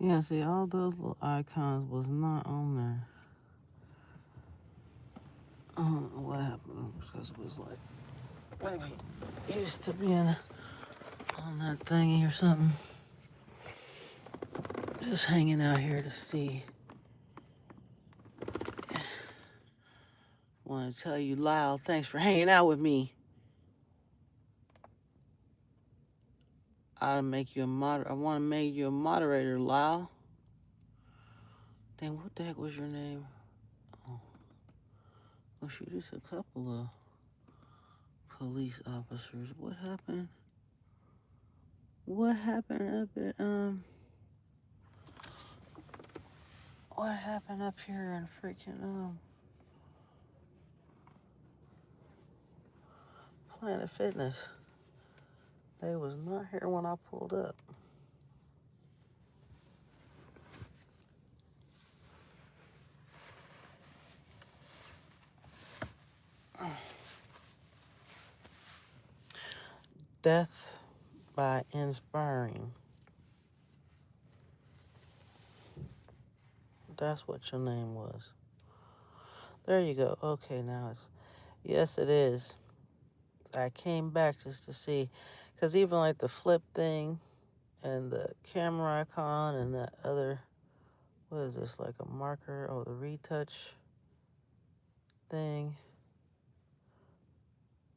Yeah, see, all those little icons was not on there. I don't know what happened because it was like maybe used to being on that thingy or something. Just hanging out here to see. Want to tell you, Lyle, thanks for hanging out with me. I make you a I want to make you a moderator, Lyle. Dang, what the heck was your name? Oh shoot, it's a couple of police officers. What happened? What happened up at What happened up here in freaking Planet Fitness? They was not here when I pulled up. Death by inspiring. That's what your name was. There you go. Okay, now it's yes, it is. I came back just to see, cause even like the flip thing and the camera icon and that other, what is this, like a marker? Oh, the retouch thing.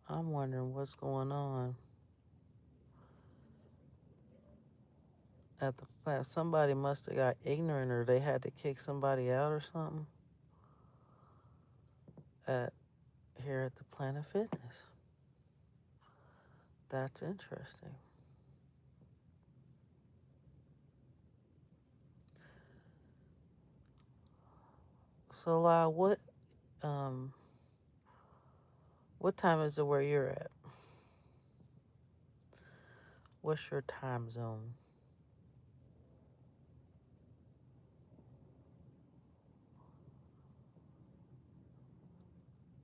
I'm wondering what's going on at the plant. Somebody must have got ignorant or they had to kick somebody out or something at here at the Planet Fitness. That's interesting. So, Lyle, what time is it where you're at? What's your time zone?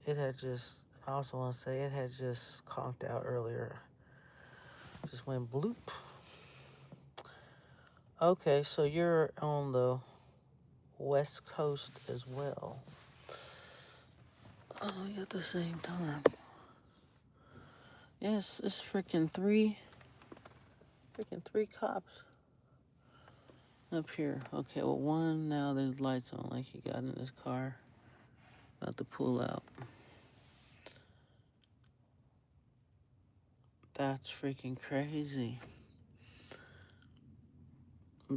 It had just, I also want to say it had just conked out earlier. Just went bloop. Okay, so you're on the West Coast as well. Oh, at the same time. Yes, it's freaking three cops up here. Okay, well, one now there's lights on, like he got in his car, about to pull out. That's freaking crazy.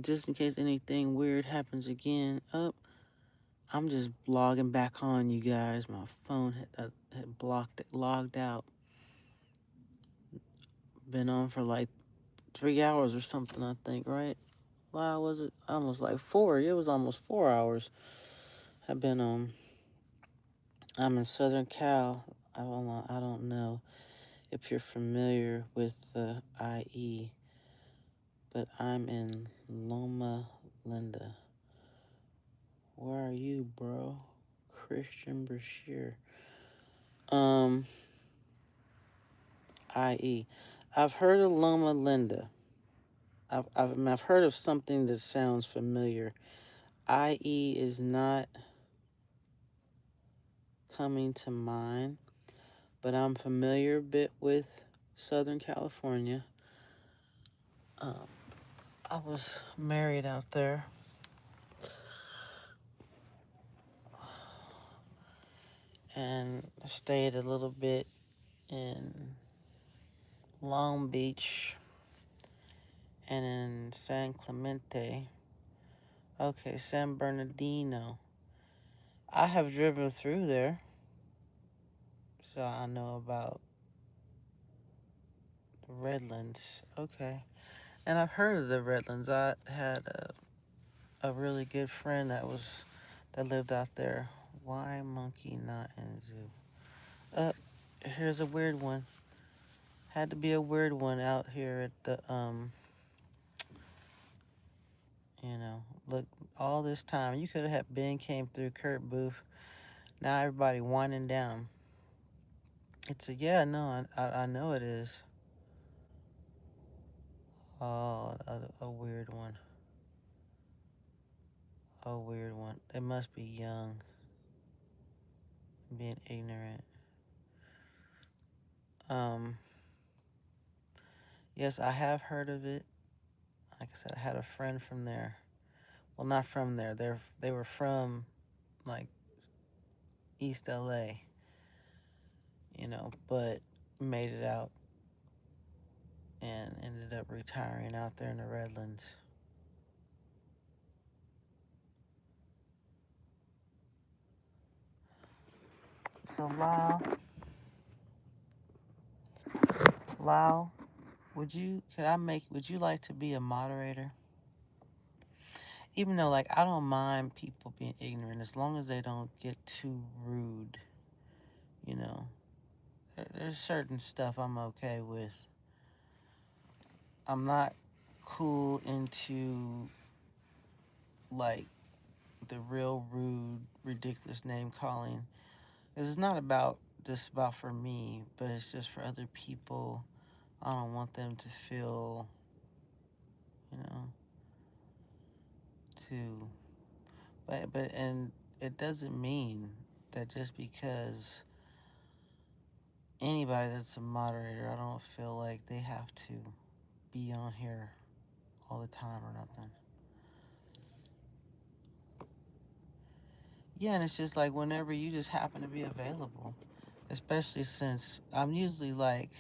Just in case anything weird happens again, I'm just logging back on, you guys. My phone had logged out. Been on for like 3 hours or something, I think, right? Wow, was it almost like 4? It was almost 4 hours. I've been I'm in Southern Cal. I don't know if you're familiar with the IE, but I'm in Loma Linda. Where are you, bro? Christian Brashear. IE. I've heard of Loma Linda. I've heard of something that sounds familiar. IE is not coming to mind, but I'm familiar a bit with Southern California. I was married out there. And stayed a little bit in Long Beach and in San Clemente. Okay, San Bernardino. I have driven through there, so I know about the Redlands. Okay. And I've heard of the Redlands. I had a really good friend that lived out there. Why monkey not in zoo? Here's a weird one. Had to be a weird one out here at the look, all this time you could have had Ben came through Kurt Booth. Now everybody winding down. It's a yeah, no, I know it is. Oh, a weird one. a weird one. They must be young, being ignorant. Um, yes, I have heard of it. Like I said, I had a friend from there. Well, not from there. They were from like East LA, but made it out and ended up retiring out there in the Redlands. So Lyle, would you like to be a moderator? Even though, like, I don't mind people being ignorant as long as they don't get too rude, you know. There's certain stuff I'm okay with. I'm not cool into, like, the real rude, ridiculous name calling. This is not about just about for me, but it's just for other people. I don't want them to feel, you know, too. And it doesn't mean that just because anybody that's a moderator, I don't feel like they have to be on here all the time or nothing. Yeah, and it's just like whenever you just happen to be available, especially since I'm usually like,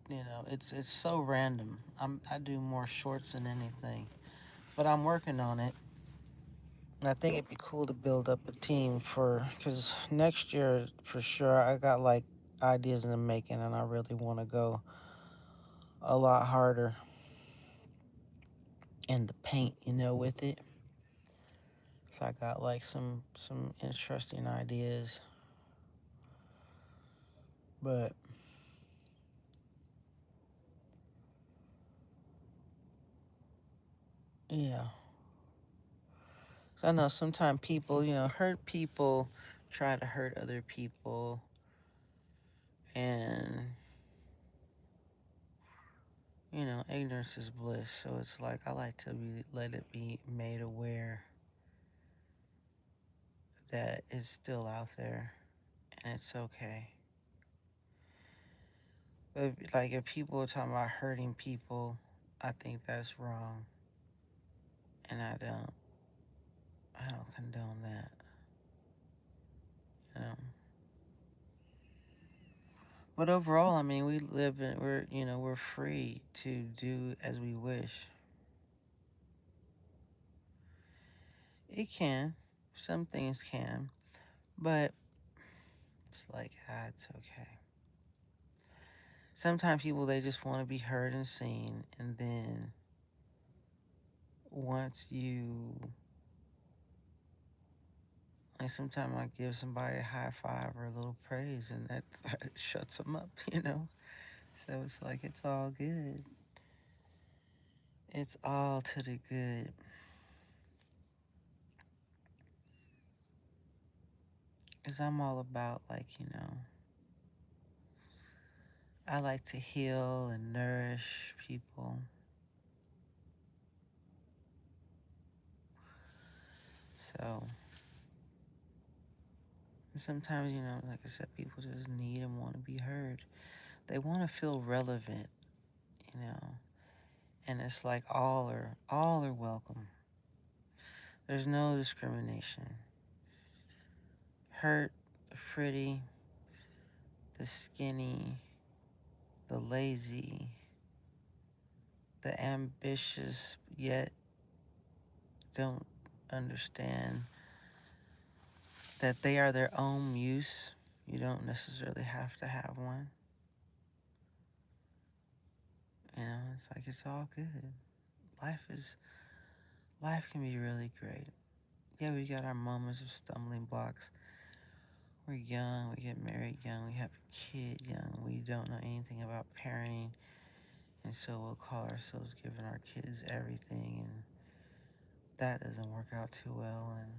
it's so random. I do more shorts than anything, but I'm working on it. And I think it'd be cool to build up a team because next year for sure I got like ideas in the making, and I really want to go a lot harder in the paint, with it. So I got like some interesting ideas, but yeah. So I know sometimes people, hurt people, try to hurt other people, and ignorance is bliss. So it's like I like to let it be made aware that it's still out there, and it's okay. But like if people are talking about hurting people, I think that's wrong, and I don't condone that. You know. But overall, I mean, we're free to do as we wish. It can, some things can, but it's like, it's okay. Sometimes people, they just want to be heard and seen, and then once like sometimes I give somebody a high five or a little praise, and that shuts them up. So it's like, it's all good. It's all to the good. Because I'm all about, like, I like to heal and nourish people. So sometimes, like I said, people just need and want to be heard. They want to feel relevant, you know. And it's like all are welcome. There's no discrimination. Hurt, the pretty, the skinny, the lazy, the ambitious yet don't understand that they are their own muse. You don't necessarily have to have one. It's like it's all good. Life can be really great. Yeah, we got our moments of stumbling blocks. We're young, we get married young, we have a kid young, we don't know anything about parenting, and so we'll call ourselves giving our kids everything, and that doesn't work out too well, and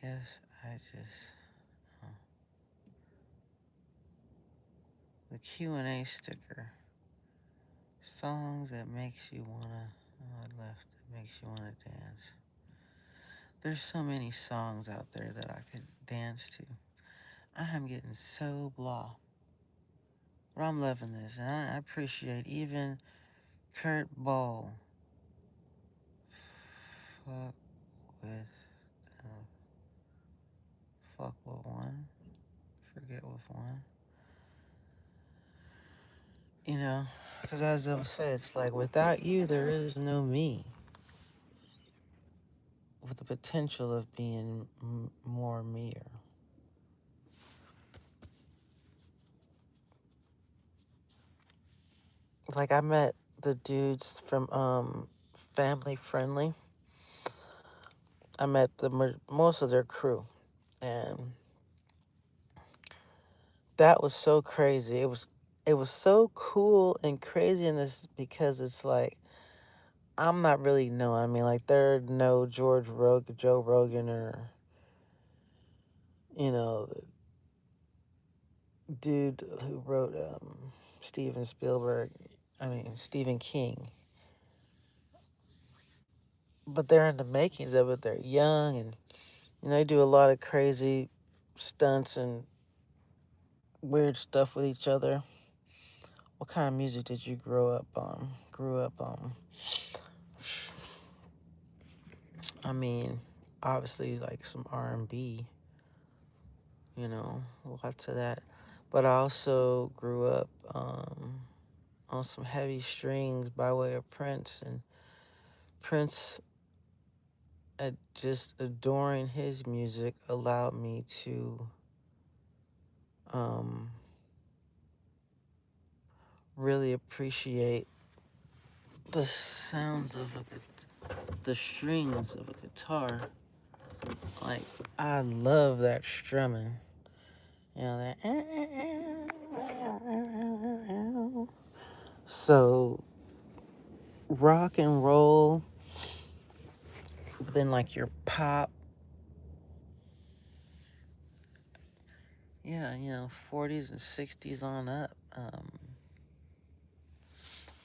guess I just the Q&A sticker. Songs that makes you wanna. Oh, I left. That makes you wanna dance. There's so many songs out there that I could dance to. I am getting so blah. But I'm loving this, and I appreciate even Kurt Ball. Fuck with, uh, fuck with one. Forget with one. You know, because as I've said, it's like without you, there is no me. With the potential of being more me. Like I met the dudes from Family Friendly. I met most of their crew, and that was so crazy. It was so cool and crazy in this because it's like I'm not really knowing. I mean, like there are no Joe Rogan, or the dude who wrote Steven Spielberg. I mean Stephen King. But they're in the makings of it. They're young, and they do a lot of crazy stunts and weird stuff with each other. What kind of music did you grow up on? I mean, obviously like some R&B, lots of that. But I also grew up on some heavy strings by way of Prince, and Prince, just adoring his music allowed me to really appreciate the sounds of the strings of a guitar. Like, I love that strumming. That. So, rock and roll, but then like your pop. Yeah, 40s and 60s on up.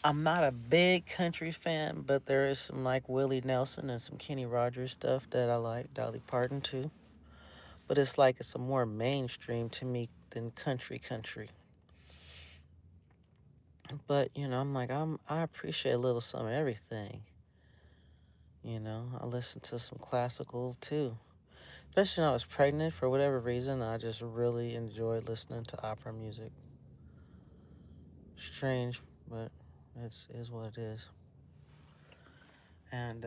I'm not a big country fan, but there is some like Willie Nelson and some Kenny Rogers stuff that I like. Dolly Parton too. But it's a more mainstream to me than country. But I'm like I appreciate a little some of everything. I listen to some classical too. Especially when I was pregnant, for whatever reason, I just really enjoyed listening to opera music. Strange, but it is what it is. And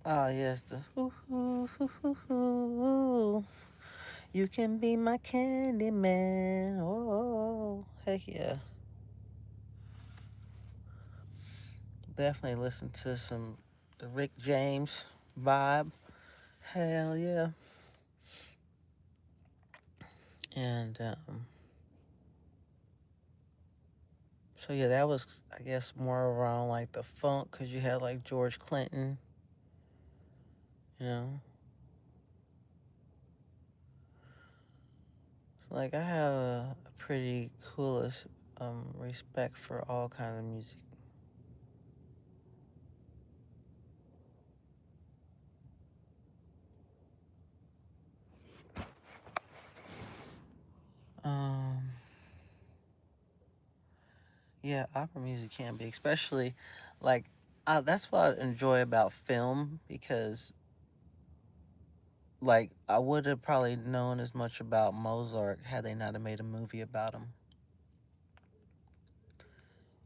oh yes, the ooh, you can be my candy man. Oh, heck yeah. Definitely listen to some Rick James vibe. Hell yeah. And so yeah, that was, I guess, more around like the funk, because you had like George Clinton, you know. So, like I have a pretty coolest respect for all kinds of music. Um, yeah, opera music can be, especially like that's what I enjoy about film, because like I would have probably known as much about Mozart had they not have made a movie about him.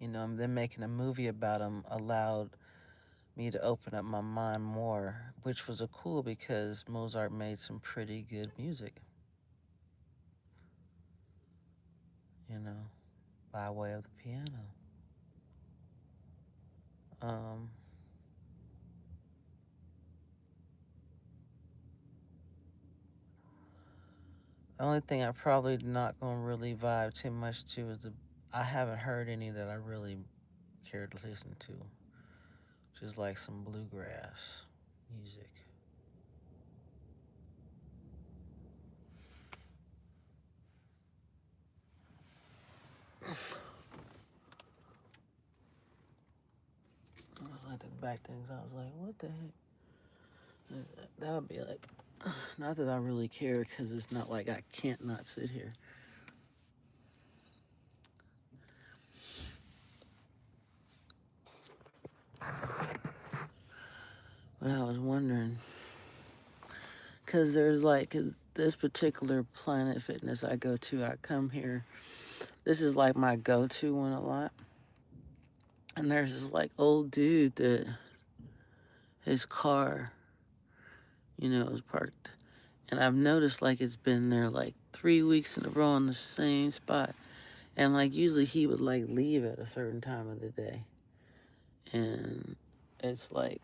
And them making a movie about him allowed me to open up my mind more, which was a cool because Mozart made some pretty good music, you know, by way of the piano. Um, the only thing I probably not gonna really vibe too much to is I haven't heard any that I really care to listen to, just like some bluegrass. music. I was like the back things. I was like, what the heck? That would be like, not that I really care, because it's not like I can't not sit here. But I was wondering, because there's like, cause this particular Planet Fitness I go to, I come here. This is like my go-to one a lot. And there's this like old dude that his car, is parked. And I've noticed like it's been there like 3 weeks in a row on the same spot. And like usually he would like leave at a certain time of the day. And it's like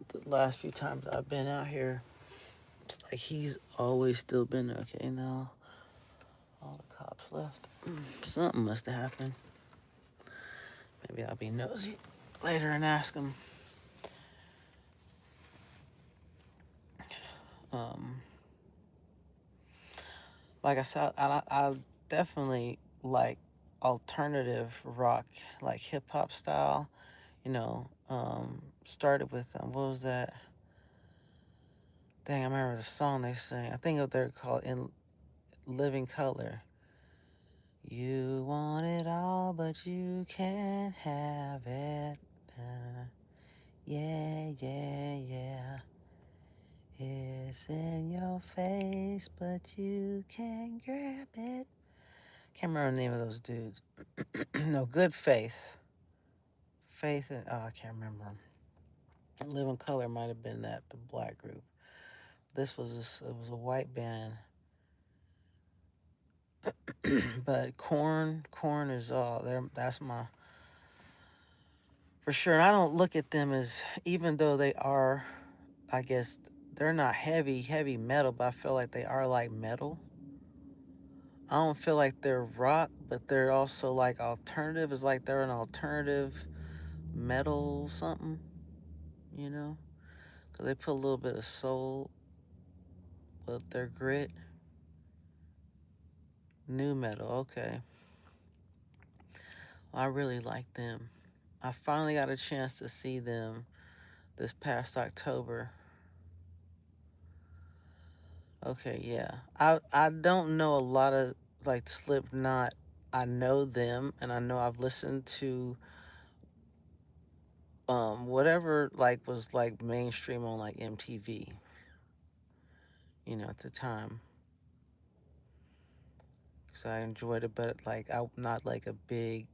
the last few times I've been out here, it's like he's always still been there. Okay, now all the cops left. Something must have happened. Maybe I'll be nosy later and ask him. Like I said, I definitely like alternative rock, like hip hop style. Started with what was that? Dang, I remember the song they sang. I think they're called In Living Color. You want it all, but you can't have it. Yeah, yeah, yeah. It's in your face, but you can't grab it. Can't remember the name of those dudes. No, Good Faith. Faith and I can't remember. Living Color might have been the black group. This was it was a white band. But Korn is all there. That's my for sure. And I don't look at them as, even though they are, I guess they're not heavy metal, but I feel like they are like metal. I don't feel like they're rock, but they're also like alternative. It's like they're an alternative metal something, because they put a little bit of soul with their grit. New metal, okay. I really like them. I finally got a chance to see them this past October. Okay, yeah. I don't know a lot of like Slipknot. I know them, and I know I've listened to whatever like was like mainstream on like MTV, at the time. Cuz I enjoyed it, but like I'm not like a big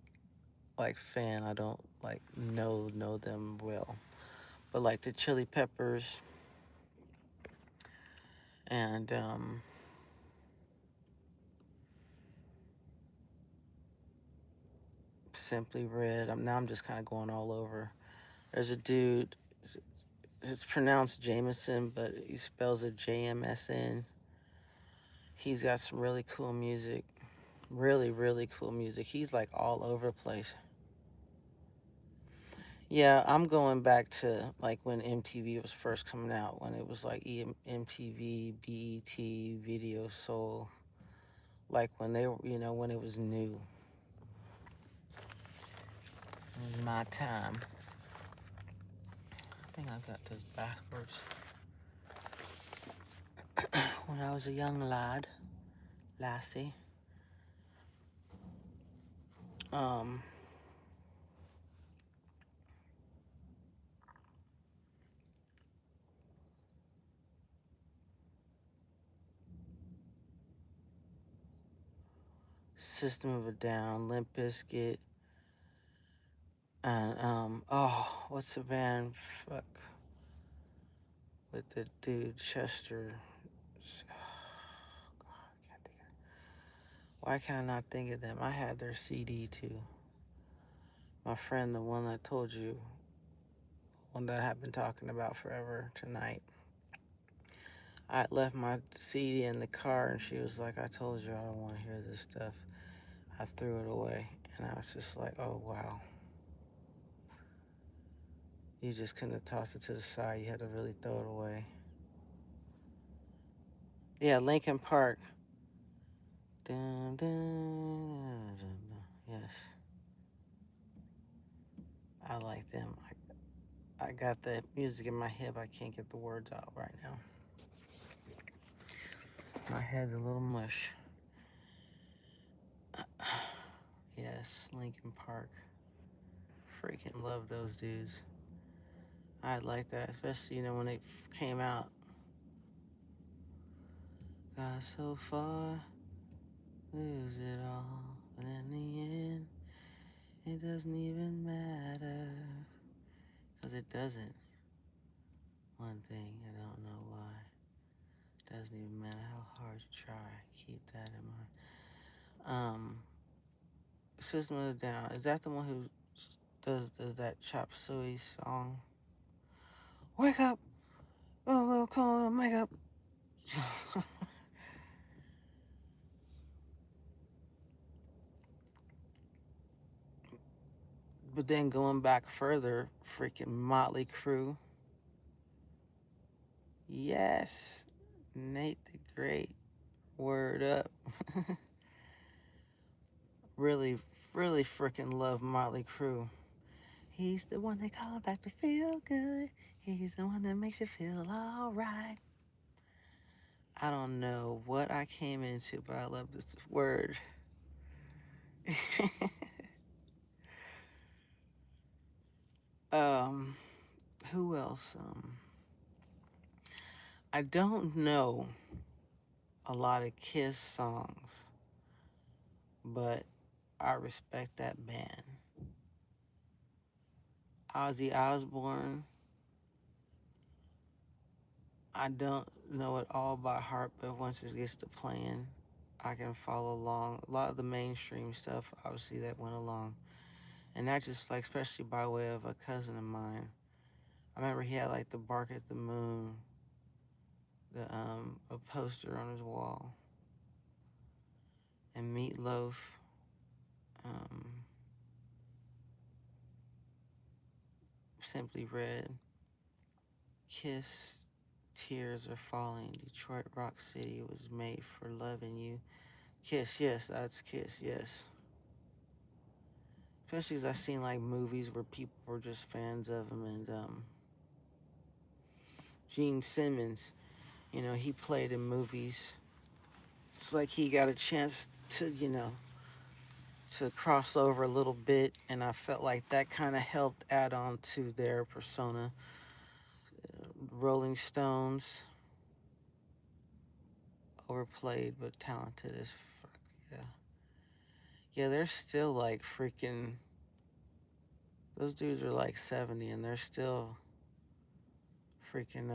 like fan. I don't like know them well. But like the Chili Peppers and Simply Red. I'm just kind of going all over. There's a dude, it's pronounced Jameson, but he spells it JMSN. He's got some really cool music. Really, really cool music. He's like all over the place. Yeah, I'm going back to like when MTV was first coming out, when it was like MTV, BET, Video Soul. Like when they were, when it was new. In my time. I think I got this backwards. When I was a young lassie. System of a Down, Limp Bizkit, and what's the band? Fuck, with the dude Chester. God, I can't think of. Why can I not think of them? I had their CD too. My friend, the one I told you, one that I've been talking about forever tonight. I left my CD in the car, and she was like, "I told you I don't want to hear this stuff." I threw it away, and I was just like, "Oh wow." You just couldn't toss it to the side. You had to really throw it away. Yeah, Linkin Park. Dun, dun, dun, dun. Yes. I like them. I got that music in my head, but I can't get the words out right now. My head's a little mush. Yes, Linkin Park. Freaking love those dudes. I like that, especially, when they came out. Got so far, lose it all. But in the end, it doesn't even matter. Because it doesn't. One thing, I don't know why. It doesn't even matter how hard you try. Keep that in mind. System of a Down. Is that the one who does that Chop Suey song? Wake up! Oh, little cold makeup. But then going back further, freaking Motley Crue. Yes. Nate the Great. Word up. Really, really freaking love Motley Crue. He's the one they call Dr. Feel Good. He's the one that makes you feel alright. I don't know what I came into, but I love this word. Who else? I don't know a lot of Kiss songs, but I respect that band. Ozzy Osbourne, I don't know it all by heart, but once it gets to playing, I can follow along. A lot of the mainstream stuff, obviously, that went along. And that just, like, especially by way of a cousin of mine. I remember he had, like, the Bark at the Moon, a poster on his wall. And Meatloaf, Simply Red, Kiss, Tears Are Falling, Detroit Rock City was made for loving you. Kiss, yes, that's Kiss, yes. Especially as I've seen like movies where people were just fans of him, and Gene Simmons, he played in movies. It's like he got a chance to, to cross over a little bit, and I felt like that kind of helped add on to their persona. Rolling Stones, overplayed but talented as fuck, yeah. Yeah, they're still like freaking. Those dudes are like 70 and they're still freaking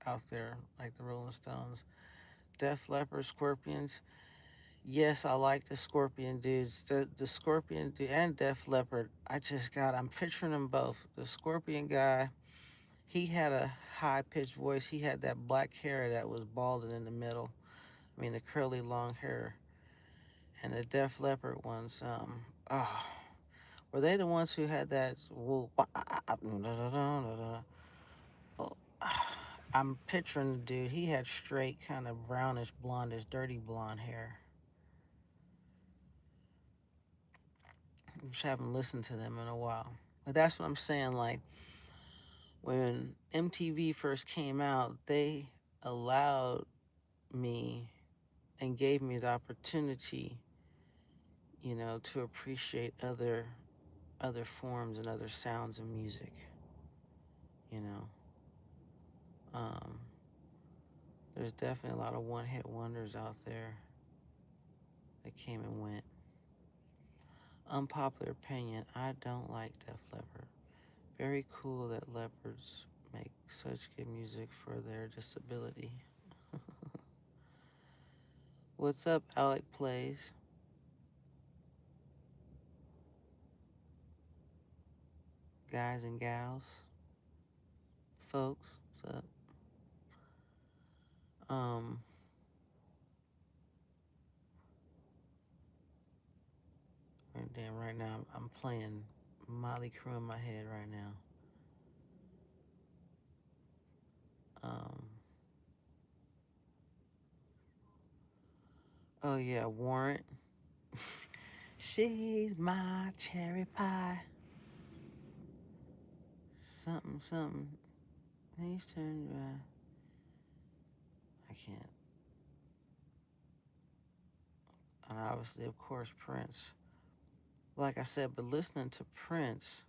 out there like the Rolling Stones. Def Leppard, Scorpions. Yes, I like the Scorpion dudes. The Scorpion dude and Def Leppard. I'm picturing them both. The Scorpion guy, he had a high pitched voice. He had that black hair that was balding in the middle. I mean, the curly long hair. And the Def Leppard ones, were they the ones who had that? I'm picturing the dude. He had straight, kind of brownish, blondish, dirty blonde hair. I just haven't listened to them in a while. But that's what I'm saying. Like, when MTV first came out, they allowed me and gave me the opportunity, to appreciate other forms and other sounds of music. You know, um, there's definitely a lot of one-hit wonders out there that came and went. Unpopular opinion, I don't like Def Leppard. Very cool that leopards make such good music for their disability. What's up, Alec Plays? Guys and gals, folks, what's up? Um, damn, right now I'm playing Motley Crue in my head right now. Oh yeah, Warrant. She's my cherry pie. Something, something. He's turned around. I can't. And obviously, of course, Prince. Like I said, but listening to Prince,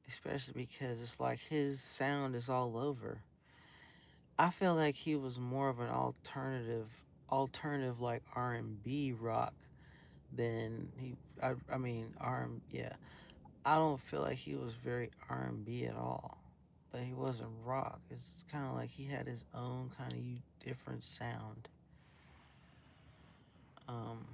especially because it's like his sound is all over. I feel like he was more of an alternative like R&B rock than he. I mean yeah. I don't feel like he was very R&B at all, but he wasn't rock. It's kind of like he had his own kind of different sound. Um,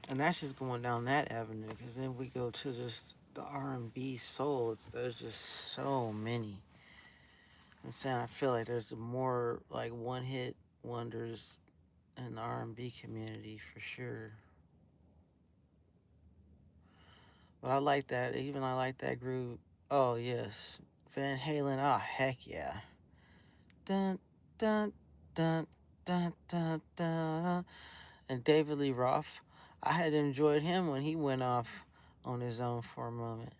and that's just going down that avenue because then we go to just the R&B soul. There's just so many. I'm saying I feel like there's more like one hit wonders in the R&B community for sure. But I like that. Even I like that group. Oh yes, Van Halen. Oh heck yeah. Dun dun dun dun dun dun. And David Lee Roth. I had enjoyed him when he went off on his own for a moment.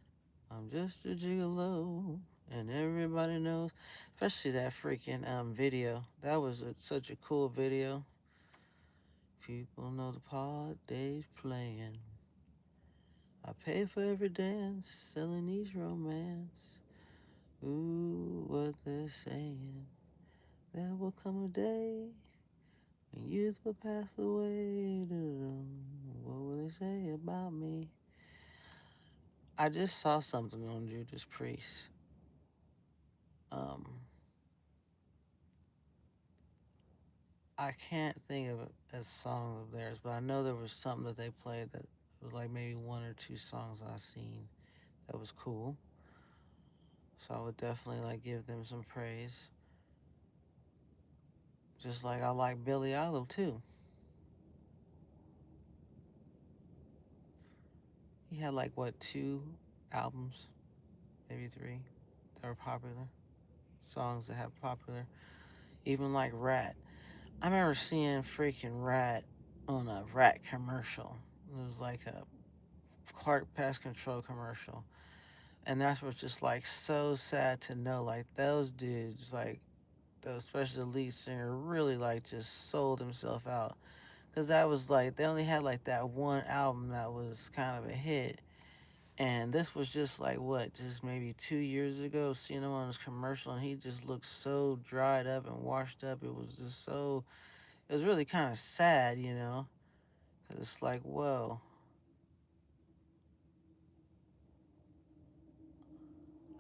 I'm just a gigolo, and everybody knows. Especially that freaking video. That was such a cool video. People know the part they're playing. I pay for every dance, selling each romance. Ooh, what they're saying. There will come a day when youth will pass away. What will they say about me? I just saw something on Judas Priest. Um, I can't think of a song of theirs, but I know there was something that they played that was like maybe one or two songs I seen that was cool. So I would definitely like give them some praise. Just like I like Billy Idol too. He had like what, two albums, maybe three that were popular. Songs that have popular. Even like Rat. I remember seeing freaking Rat on a Rat commercial. It was like a Clark Pest Control commercial. And that's what's just like so sad to know. Like those dudes, like especially the lead singer, really like just sold himself out. Cause that was like they only had like that one album that was kind of a hit. And this was just like what, just maybe 2 years ago, seeing him on his commercial, and he just looked so dried up and washed up. It was just so, it was really kind of sad, you know, because it's like, whoa,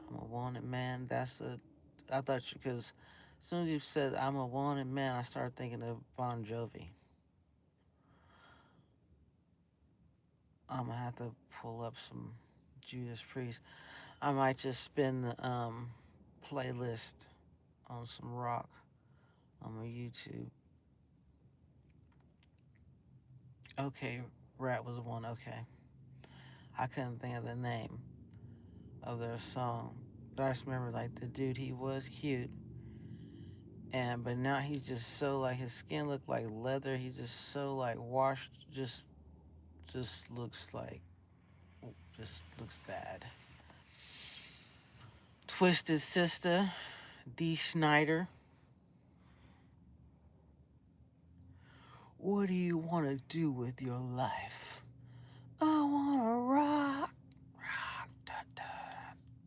I'm a wanted man. I thought you, because as soon as you said I'm a wanted man, I started thinking of Bon Jovi. I'm gonna have to pull up some Judas Priest. I might just spin the playlist on some rock on my YouTube. Okay, Rat was one. Okay, I couldn't think of the name of their song, but I just remember like the dude. He was cute, and but now he's just so like his skin looked like leather. He's just so like washed. Just looks like just looks bad. Twisted Sister, Dee Snider. What do you want to do with your life? I want to rock, rock, da, da,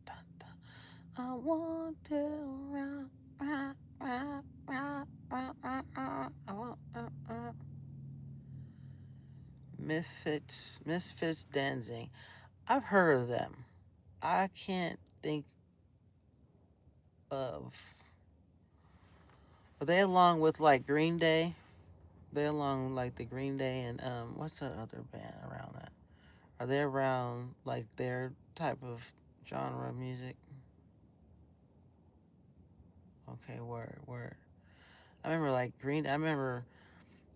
da, da. I want to rock, rock, rock, rock, rock, rock, rock. I want, Misfits Dancing. I've heard of them. I can't think of. Are they along with like Green Day? They along like the Green Day and what's that other band around that? Are they around like their type of genre of music? Okay, word, word. I remember like Green. I remember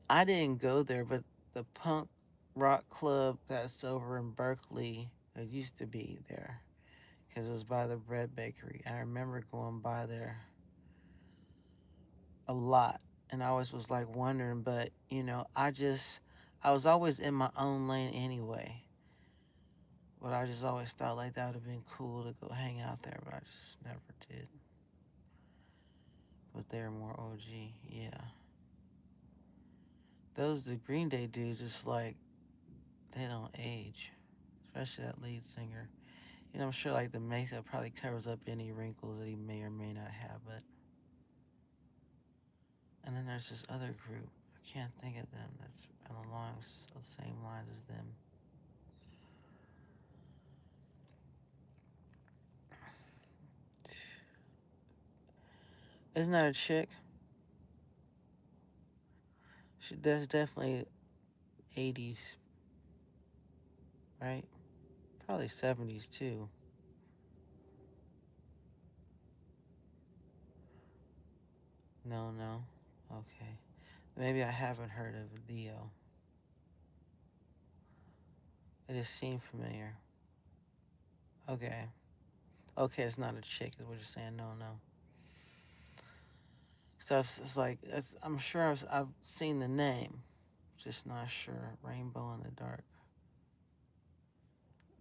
I didn't go there, but the punk rock club that's over in Berkeley, it used to be there because it was by the bread bakery. I remember going by there a lot, and I always was like wondering, but I was always in my own lane anyway. But I just always thought like that would have been cool to go hang out there, but I just never did. But they're more OG, yeah. The Green Day dudes, it's like they don't age, especially that lead singer. I'm sure like the makeup probably covers up any wrinkles that he may or may not have, but. And then there's this other group. I can't think of them. That's along the same lines as them. Isn't that a chick? That's definitely 80s, right? Probably 70s too. No, no. Okay. Maybe I haven't heard of Dio. It just seemed familiar. Okay. Okay, it's not a chick, is what you're saying. No, no. So it's like, I'm sure I've seen the name. Just not sure. Rainbow in the Dark.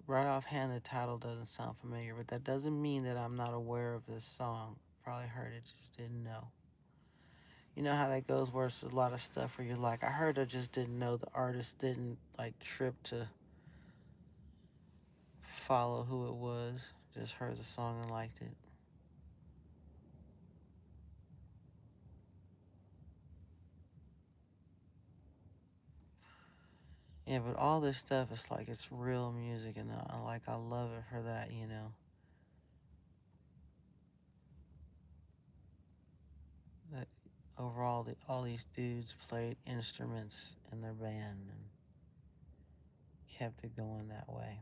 Right offhand, the title doesn't sound familiar, but that doesn't mean that I'm not aware of this song. Probably heard it, just didn't know. You know how that goes, where it's a lot of stuff where you're like, I heard, I just didn't know. The artist didn't like trip to follow who it was. Just heard the song and liked it. Yeah, but all this stuff is like, it's real music, and I love it for that. That overall, all these dudes played instruments in their band and kept it going that way.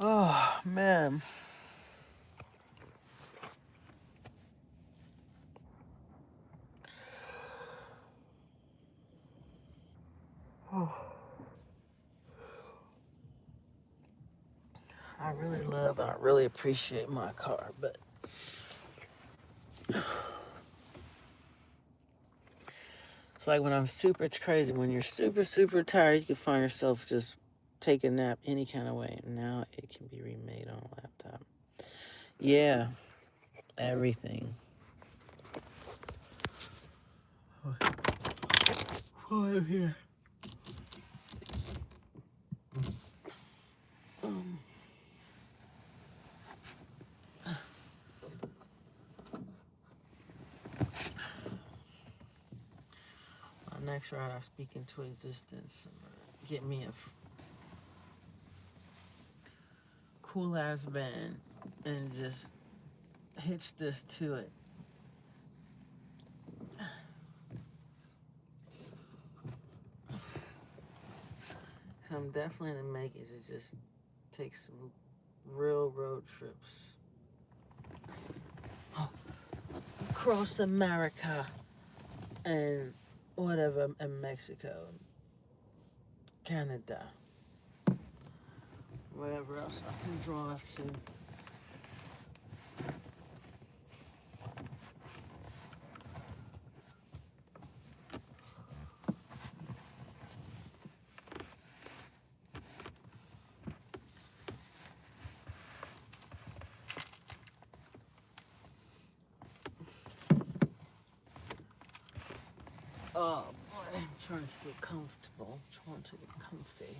Oh, man. Oh. I really love and I really appreciate my car, but it's like when I'm super, it's crazy. When you're super, super tired, you can find yourself just take a nap any kind of way. Now it can be remade on a laptop. Yeah, everything. Oh, here. Um, my next ride, I speak into existence. Get me a cool ass band and just hitch this to it. So I'm definitely in the makings of just take some real road trips across America and whatever, in Mexico, Canada, wherever else I can drive to. Oh boy, I'm trying to get comfortable, trying to get comfy.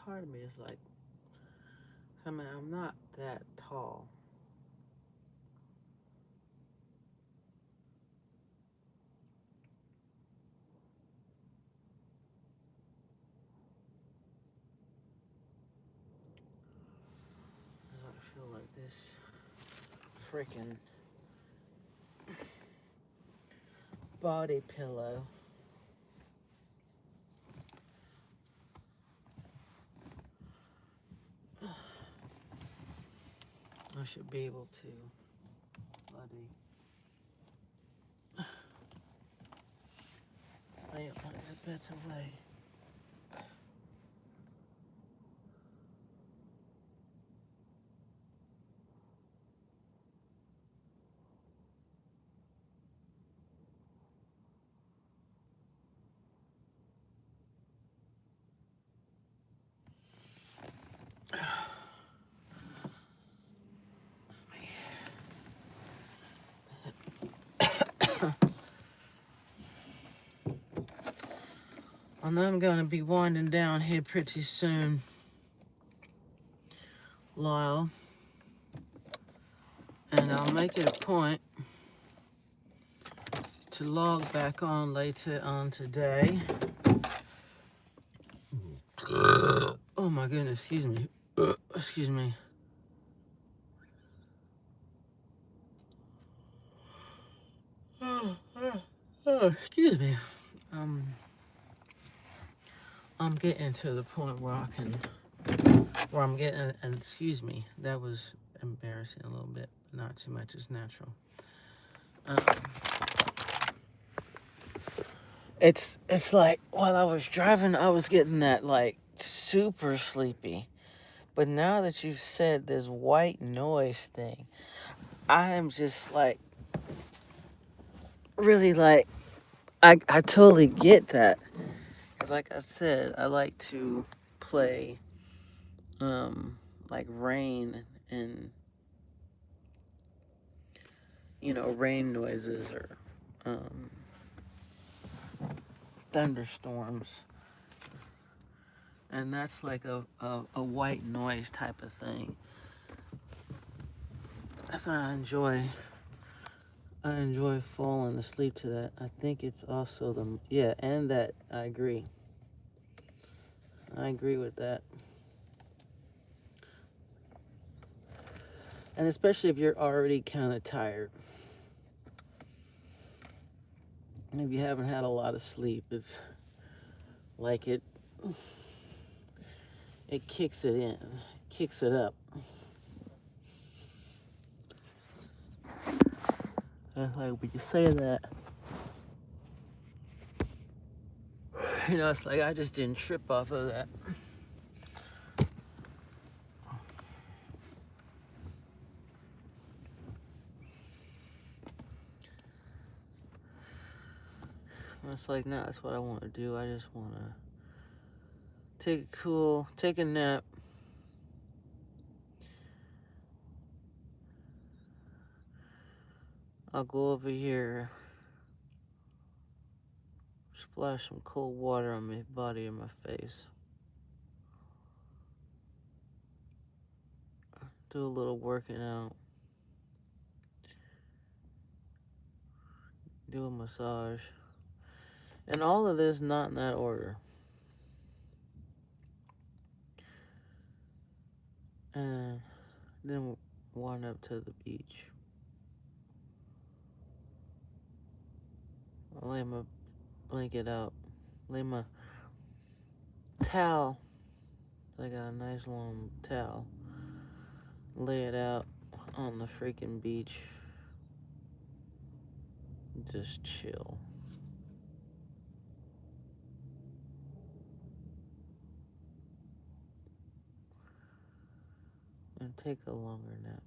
Part of me is like, I mean, I'm not that tall. this freaking body pillow. I should be able to, buddy. I ain't want this better way. I know I'm going to be winding down here pretty soon, Lyle. And I'll make it a point to log back on later on today. Oh my goodness, excuse me. Excuse me. Excuse me. I'm getting to the point where I'm getting, and excuse me, that was embarrassing a little bit, but not too much, it's natural. It's like while I was driving, I was getting that like super sleepy. But now that you've said this white noise thing, I am just like, really like, I totally get that. Because like I said, I like to play, like rain and, rain noises or, thunderstorms. And that's like a white noise type of thing. That's why I enjoy falling asleep to that. I think it's also and that I agree. I agree with that. And especially if you're already kind of tired. If you haven't had a lot of sleep, it's like it kicks it in, kicks it up. And like when you say that, it's like I just didn't trip off of that. And it's like, nah, that's what I want to do. I just want to take a nap. I'll go over here, splash some cold water on my body and my face. Do a little working out. Do a massage. And all of this not in that order. And then wind up to the beach. I'll lay my blanket out. Lay my towel. I got a nice long towel. Lay it out on the freaking beach. Just chill. And take a longer nap.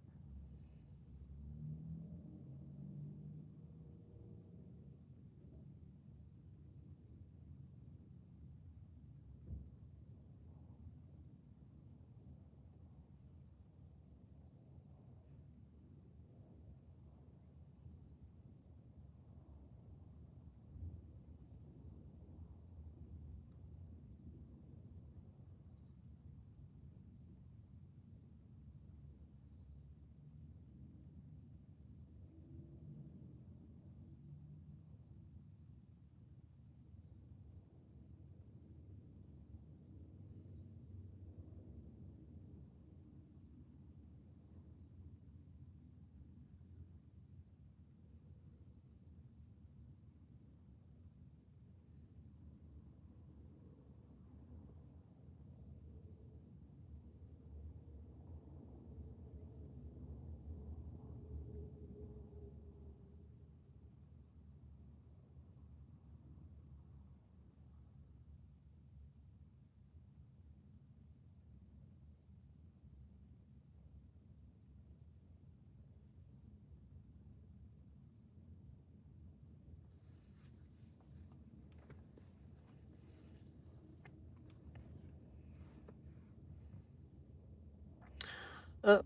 Oh,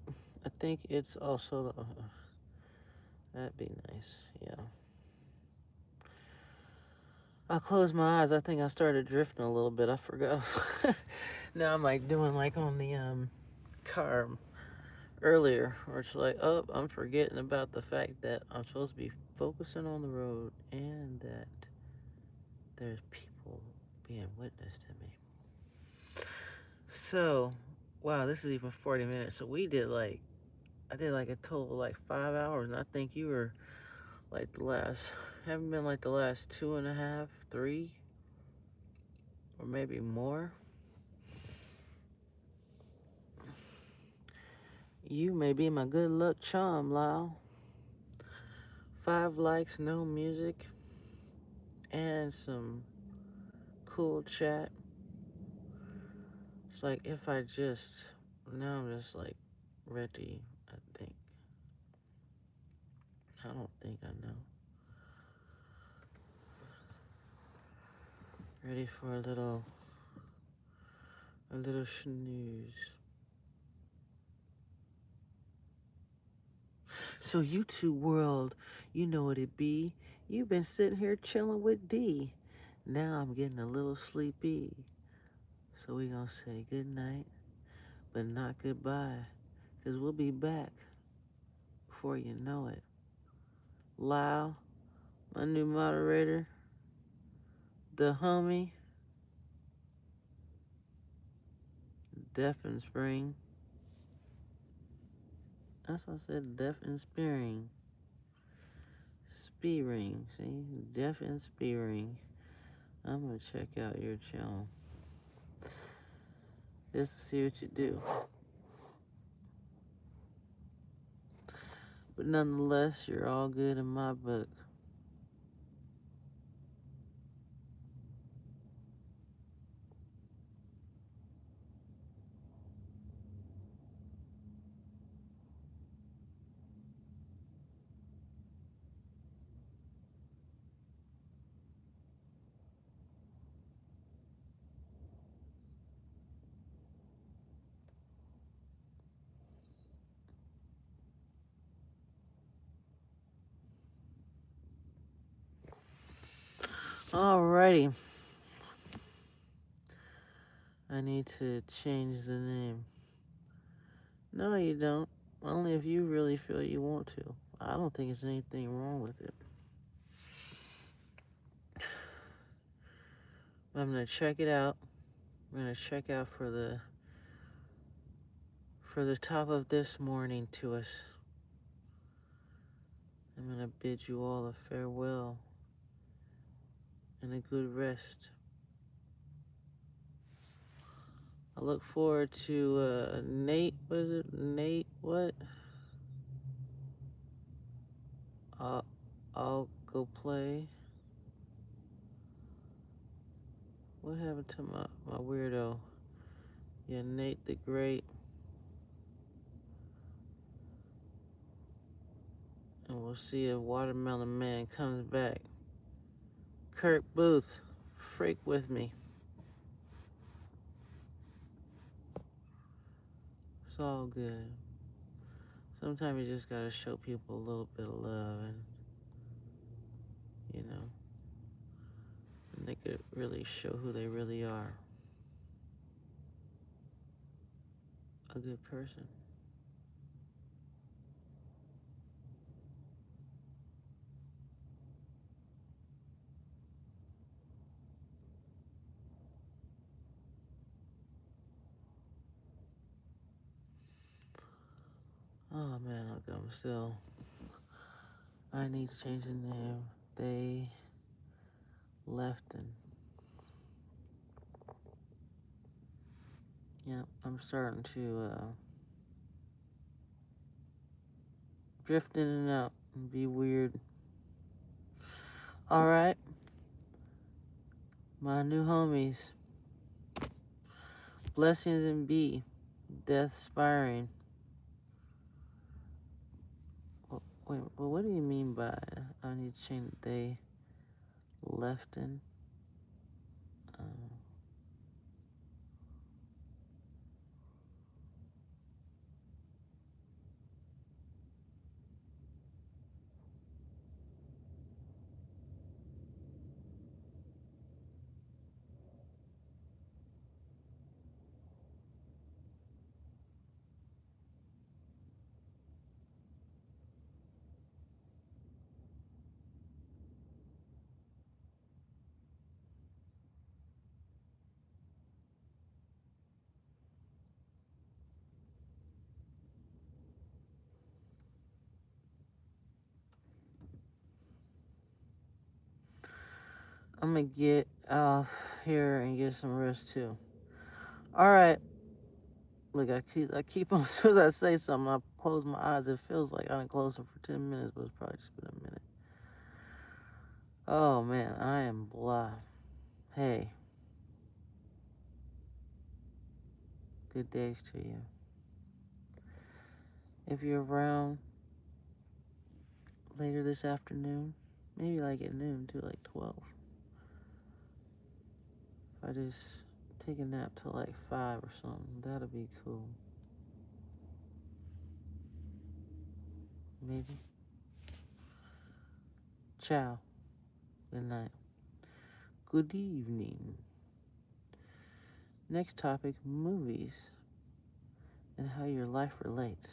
I think it's also that'd be nice. Yeah. I closed my eyes. I think I started drifting a little bit. I forgot. Now I'm like doing like on the car earlier, where it's like, oh, I'm forgetting about the fact that I'm supposed to be focusing on the road and that there's people being witness to me. So, wow, this is even 40 minutes. So I did like a total of like 5 hours, and I think you were like haven't been like the last 2.5, 3, or maybe more. You may be my good luck charm, Lyle. 5 likes, no music, and some cool chat. It's like if I just, now I'm just like ready, I think. I don't think I know. Ready for a little snooze. So YouTube world, you know what it be. You've been sitting here chilling with D. Now I'm getting a little sleepy. So we gonna say good night, but not goodbye. Cause we'll be back before you know it. Lyle, my new moderator, the homie, Deaf and Spring. That's what I said, Deaf and Spearing. Spearing, see? Deaf and Spearing. I'm gonna check out your channel. Just to see what you do. But nonetheless, you're all good in my book. Alrighty. I need to change the name. No, you don't. Only if you really feel you want to. I don't think there's anything wrong with it. I'm gonna check it out. I'm gonna check out for the top of this morning to us. I'm gonna bid you all a farewell and a good rest. I look forward to Nate. What is it? Nate what? I'll go play. What happened to my weirdo? Yeah, Nate the Great. And we'll see if Watermelon Man comes back. Kurt Booth, freak with me. It's all good. Sometimes you just gotta show people a little bit of love, and and they could really show who they really are. A good person. Oh man, look, I need to change the name. They Lefton. Yeah, I'm starting to drift in and out and be weird. Alright, my new homies. Blessings and B. Death Spiring. Wait, well, what do you mean by I need to change they Lefton? I'm gonna get off here and get some rest too. All right. Look, I keep on, as soon as I say something, I close my eyes. It feels like I done closed them for 10 minutes, but it's probably just been a minute. Oh man, I am blah. Hey, good days to you. If you're around later this afternoon, maybe like at noon too, like 12. If I just take a nap till like 5 or something, that'll be cool. Maybe. Ciao. Good night. Good evening. Next topic, movies and how your life relates.